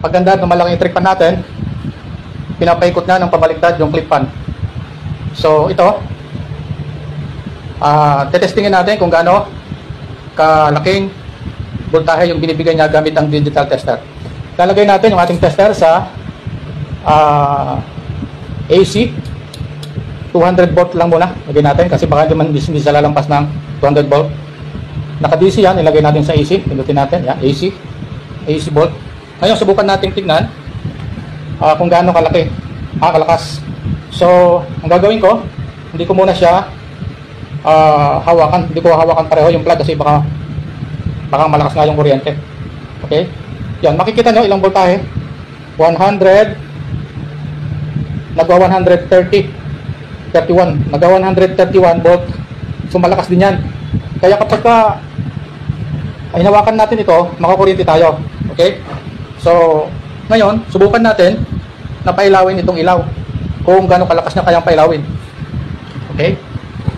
pagganda ng malaking trick pan natin, pinapaikot na ng pabaliktad yung clip pan. So ito, tetestingin natin kung gaano kalaking voltahe yung binibigay niya gamit ang digital tester. Lalagay natin yung ating tester sa AC. 200 volt lang muna lagay natin kasi baka hindi sa lalampas ng 200 volt. Naka DC yan, ilagay natin sa AC. Pindutin natin, yan, AC volt. Ngayon subukan natin tignan kung gaano kalaki, kalakas. So ang gagawin ko, hindi ko muna siya hawakan, hindi ko hawakan pareho yung plug kasi baka malakas nga yung kuryente. Okay, yan, makikita nyo ilang voltahe, 100, nagwa 130, 31, nagwa 131 volt. So malakas din yan. Kaya kapag hinawakan natin ito, makakuryente tayo. Okay, so ngayon subukan natin na pailawin itong ilaw kung gaano kalakas niya kayang pailawin. Okay,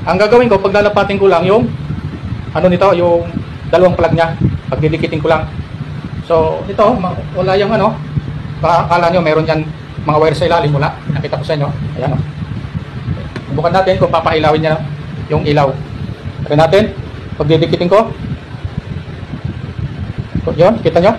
ang gagawin ko, paglalapatin ko lang yung nito, yung dalawang plug niya, pagdidikitin ko lang. So ito, wala yung akala nyo meron yan mga wire sa ilalim, wala. Nakita ko sa inyo, ayan o. Subukan natin kung papailawin niya yung ilaw. Try natin, pagdidikitin ko. Yun, kita nyo?